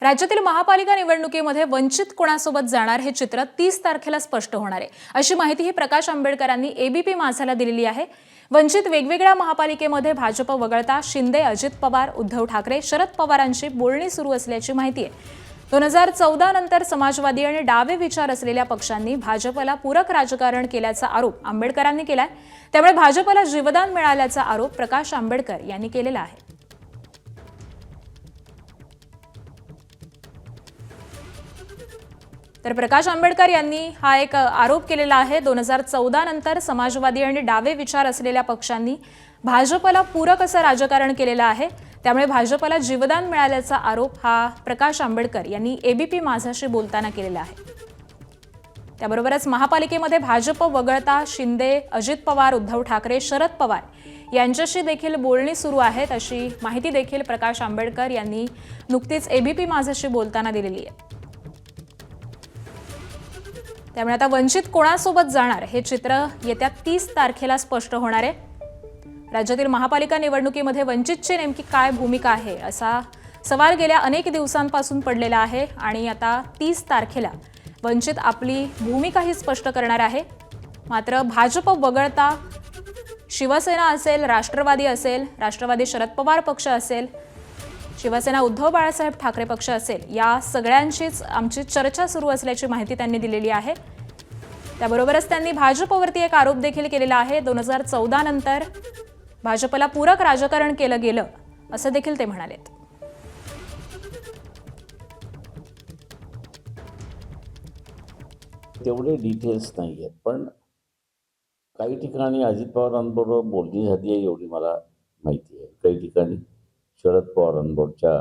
राज्यातील महापालिका निवडणुकीमध्ये वंचित कोणासोबत जाणार हे चित्र 30 तारखेला स्पष्ट होणार आहे अशी माहिती ही प्रकाश आंबेडकरांनी एबीपी माझाला दिलेली आहे। वंचित वेगवेगळ्या महापालिकेमध्ये भाजप वगळता शिंदे, अजित पवार, उद्धव ठाकरे, शरद पवारांची बोलणी सुरू असल्याची माहिती आहे। 2014 नंतर समाजवादी आणि डावे विचार असलेल्या पक्षांनी भाजपला पूरक राजकारण केल्याचा आरोप आंबेडकरांनी केलाय। त्यामुळे भाजपला जीवदान मिळाल्याचा आरोप प्रकाश आंबेडकर यांनी केलेला आहे। तर प्रकाश आंबेडकर यांनी हा एक आरोप केलेला आहे। 2014 नंतर समाजवादी आणि डावे विचार असलेल्या पक्षांनी भाजपला पूरक असं राजकारण केलेलं आहे। त्यामुळे भाजपला जीवदान मिळाल्याचा आरोप हा प्रकाश आंबेडकर यांनी एबीपी माझाशी बोलताना केलेला आहे। त्याबरोबरच महापालिकेमध्ये भाजप वगळता शिंदे, अजित पवार, उद्धव ठाकरे, शरद पवार यांच्याशी देखील बोलणी सुरू आहेत अशी माहिती देखील प्रकाश आंबेडकर यांनी नुकतीच एबीपी माझाशी बोलताना दिलेली आहे। त्यामुळे आता वंचित कोणासोबत जाणार हे चित्र येत्या 30 तारखेला स्पष्ट होणार आहे। राज्यातील महापालिका निवडणुकीमध्ये वंचितची नेमकी काय भूमिका आहे असा सवाल गेल्या अनेक दिवसांपासून पडलेला आहे आणि आता 30 तारखेला वंचित आपली भूमिकाही स्पष्ट करणार आहे। मात्र भाजप वगळता शिवसेना असेल, राष्ट्रवादी असेल, राष्ट्रवादी शरद पवार पक्ष असेल, शिवसेना उद्धव बाळासाहेब ठाकरे पक्ष असेल, या सगळ्यांचीच आमची चर्चा सुरू असल्याची माहिती त्यांनी दिलेली आहे। त्याबरोबरच त्यांनी भाजपवरती एक आरोप देखील केलेला आहे। 2014 नंतर भाजपला पूरक राजकारण केलं गेलं असं देखील ते म्हणालेत। तेवढे डिटेल्स नाही आहेत, पण काही ठिकाणी अजित पवारांबरोबर बोलणी झाली आहे एवढी मला माहिती आहे। काही ठिकाणी शरद पवारांबरोबरच्या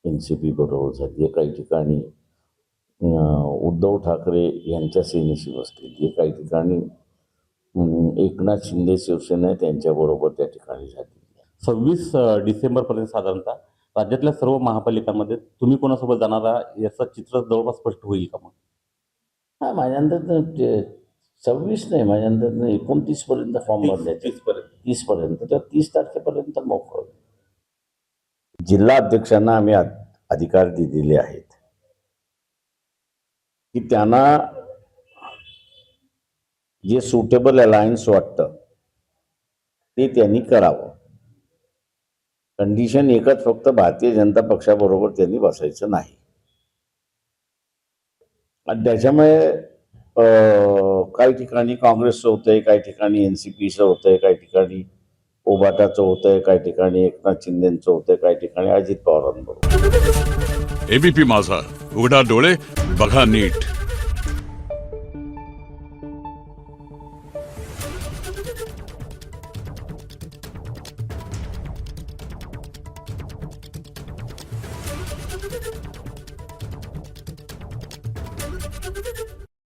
NCP बरोबर झाली आहे, काही ठिकाणी उद्धव ठाकरे यांच्या सेनेशी बसलेली आहे, काही ठिकाणी एकनाथ शिंदे शिवसेना आहे त्यांच्याबरोबर त्या ठिकाणी झाली आहे। 26 डिसेंबरपर्यंत साधारणतः राज्यातल्या सर्व महापालिकांमध्ये तुम्ही कोणासोबत जाणारा याचं चित्र जवळपास स्पष्ट होईल का? मग हां, माझ्या अंदाज 26 नाही, माझ्या अंदाज 29 पर्यंत फॉर्म भरण्याचे, 30 पर्यंत, तर 30 तारखेपर्यंत मोकळं। जिल्हा अध्यक्षांना आम्ही अधिकार दिलेले आहेत की त्यांना जे सुटेबल अलायन्स वाटतं ते त्यांनी करावं। कंडिशन एकच, फक्त भारतीय जनता पक्षाबरोबर त्यांनी बसायचं नाही। आणि त्याच्यामुळे काही ठिकाणी काँग्रेसचं होतंय, काही ठिकाणी NCPचं होतंय, काही ठिकाणी ओबाटाचं होतंय, काही ठिकाणी एकनाथ शिंदेचं होतंय, काही ठिकाणी अजित पवारांबरोबर। एबीपी माझा, उघडा डोळे बघा नीट।